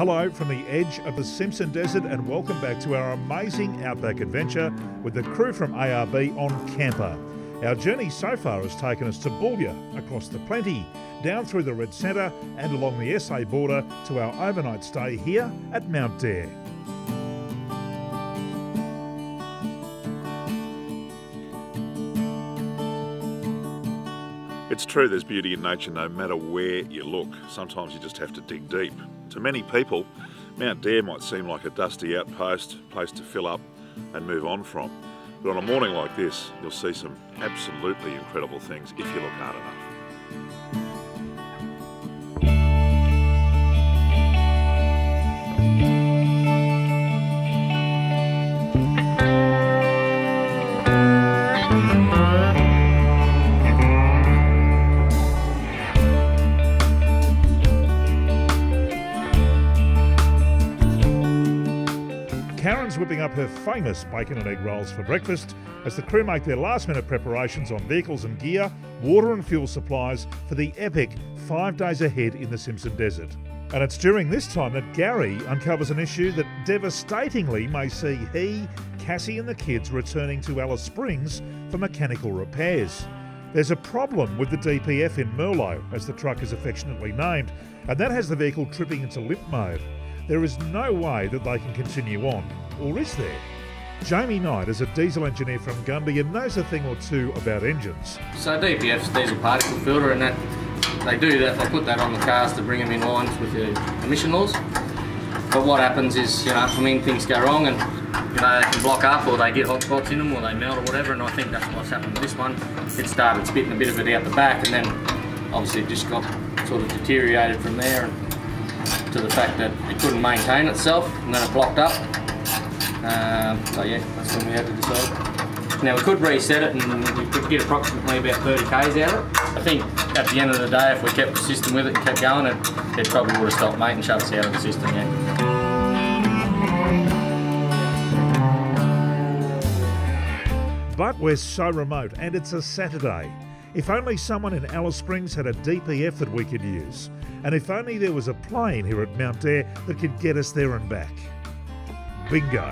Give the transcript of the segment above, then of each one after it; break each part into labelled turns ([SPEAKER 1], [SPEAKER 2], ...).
[SPEAKER 1] Hello from the edge of the Simpson Desert and welcome back to our amazing Outback adventure with the crew from ARB on CAMPR. Our journey so far has taken us to Boulia, across the Plenty, down through the Red Centre and along the SA border to our overnight stay here at Mount Dare.
[SPEAKER 2] It's true, there's beauty in nature no matter where you look. Sometimes you just have to dig deep. To many people, Mount Dare might seem like a dusty outpost, place to fill up and move on from. But on a morning like this, you'll see some absolutely incredible things if you look hard enough.
[SPEAKER 1] Karen's whipping up her famous bacon and egg rolls for breakfast as the crew make their last-minute preparations on vehicles and gear, water and fuel supplies for the epic 5 days ahead in the Simpson Desert. And it's during this time that Gary uncovers an issue that devastatingly may see he, Cassie and the kids returning to Alice Springs for mechanical repairs. There's a problem with the DPF in Merlot, as the truck is affectionately named, and that has the vehicle tripping into limp mode. There is no way that they can continue on, or is there? Jamie Knight is a diesel engineer from Gumby and knows a thing or two about engines.
[SPEAKER 3] So DPF's diesel particle filter, and that they do that, they put that on the cars to bring them in lines with the emission laws. But what happens is, things go wrong and they can block up or they get hot spots in them or they melt or whatever, and I think that's what's happened with this one. It started spitting a bit of it out the back and then obviously it just got sort of deteriorated from there. And to the fact that it couldn't maintain itself and then it blocked up. So yeah, that's when we had to decide. Now we could reset it and we could get approximately about 30 k's out of it. I think at the end of the day, if we kept the system with it and kept going, it probably would have stopped mate and shut us out of the system, yeah.
[SPEAKER 1] But we're so remote and it's a Saturday. If only someone in Alice Springs had a DPF that we could use. And if only there was a plane here at Mount Dare that could get us there and back. Bingo.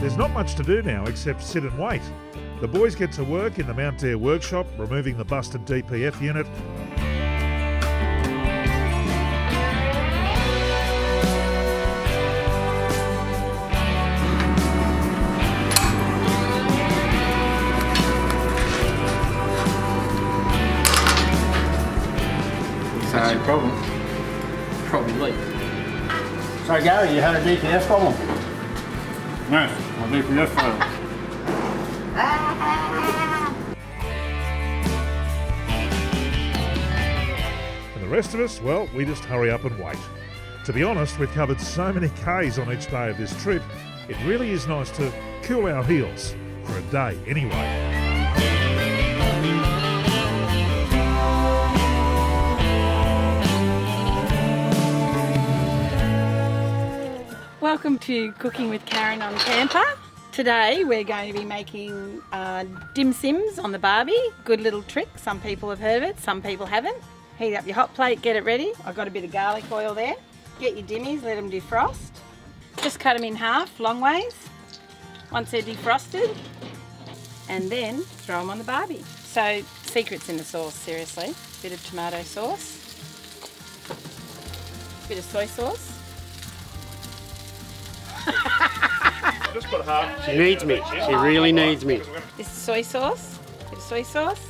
[SPEAKER 1] There's not much to do now except sit and wait. The boys get to work in the Mount Dare workshop, removing the busted DPF unit.
[SPEAKER 3] What's your problem? Probably leak.
[SPEAKER 4] So Gary, you had a DPF problem? No, a DPF failed.
[SPEAKER 1] And the rest of us, well, we just hurry up and wait. To be honest, we've covered so many Ks on each day of this trip, it really is nice to cool our heels, for a day anyway.
[SPEAKER 5] Welcome to Cooking with Karen on CAMPR. Today we're going to be making dim sims on the barbie. Good little trick, some people have heard of it, some people haven't. Heat up your hot plate, get it ready. I've got a bit of garlic oil there. Get your dimmies, let them defrost. Just cut them in half, long ways, once they're defrosted. And then throw them on the barbie. So, secrets in the sauce, seriously. Bit of tomato sauce. Bit of soy sauce.
[SPEAKER 1] Just put half.
[SPEAKER 4] She needs me. She really needs me.
[SPEAKER 5] This is soy sauce. Bit of soy sauce.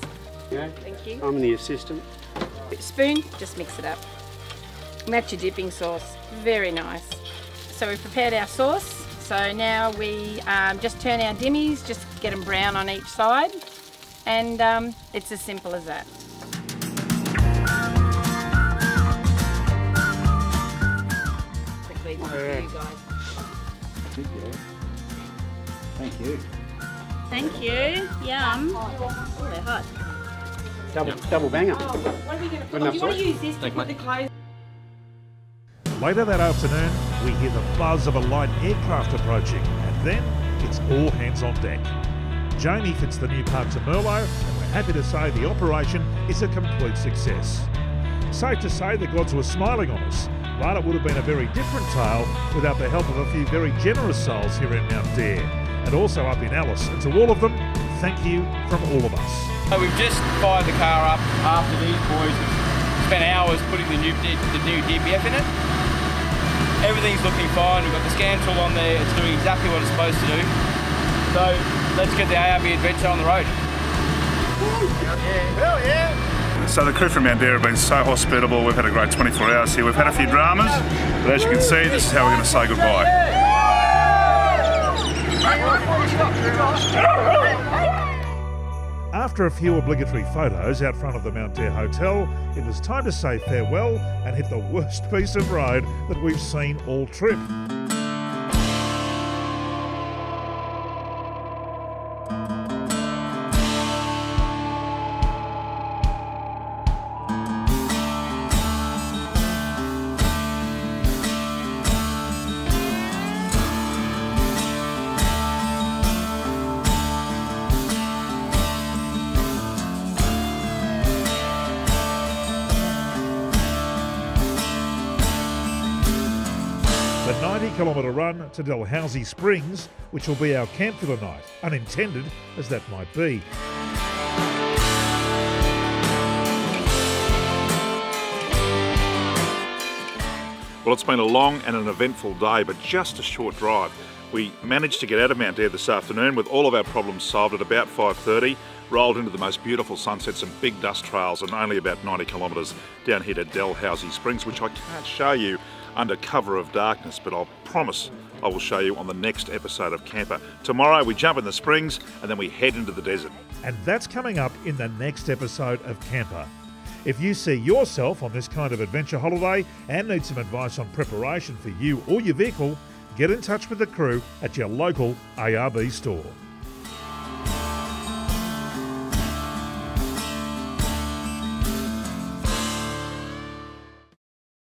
[SPEAKER 4] Yeah.
[SPEAKER 5] Thank you.
[SPEAKER 4] I'm the assistant.
[SPEAKER 5] Bit of spoon, just mix it up. And that's your dipping sauce. Very nice. So we've prepared our sauce. So now we just turn our dimmies, just get them brown on each side. And it's as simple as that. Quickly, one for you guys.
[SPEAKER 4] Thank you.
[SPEAKER 5] Thank you. Yum. Oh, they're hot.
[SPEAKER 4] Double banger.
[SPEAKER 5] Oh, what are we going to put? Do you want to use this to put the clothes?
[SPEAKER 1] Later that afternoon, we hear the buzz of a light aircraft approaching, and then it's all hands on deck. Jamie fits the new part to Merlot, and we're happy to say the operation is a complete success. Safe to say the gods were smiling on us, but it would have been a very different tale without the help of a few very generous souls here in Mount Dare, and also up in Alice. And to all of them, thank you from all of us.
[SPEAKER 6] So we've just fired the car up after these boys spent hours putting the new DPF in it. Everything's looking fine. We've got the scan tool on there. It's doing exactly what it's supposed to do. So let's get the ARB adventure on the road.
[SPEAKER 2] Hell yeah! So the crew from Mount Dare have been so hospitable. We've had a great 24 hours here. We've had a few dramas, but as you can see, this is how we're going to say goodbye.
[SPEAKER 1] After a few obligatory photos out front of the Mount Dare Hotel, it was time to say farewell and hit the worst piece of road that we've seen all trip. The 90-kilometre run to Dalhousie Springs, which will be our campfire night, unintended as that might be.
[SPEAKER 2] Well, it's been a long and an eventful day, but just a short drive. We managed to get out of Mount Dare this afternoon with all of our problems solved at about 5:30, rolled into the most beautiful sunsets and big dust trails, and only about 90 kilometres down here to Dalhousie Springs, which I can't show you under cover of darkness, but I'll promise I will show you on the next episode of Camper. Tomorrow we jump in the springs and then we head into the desert.
[SPEAKER 1] And that's coming up in the next episode of Camper. If you see yourself on this kind of adventure holiday and need some advice on preparation for you or your vehicle, get in touch with the crew at your local ARB store.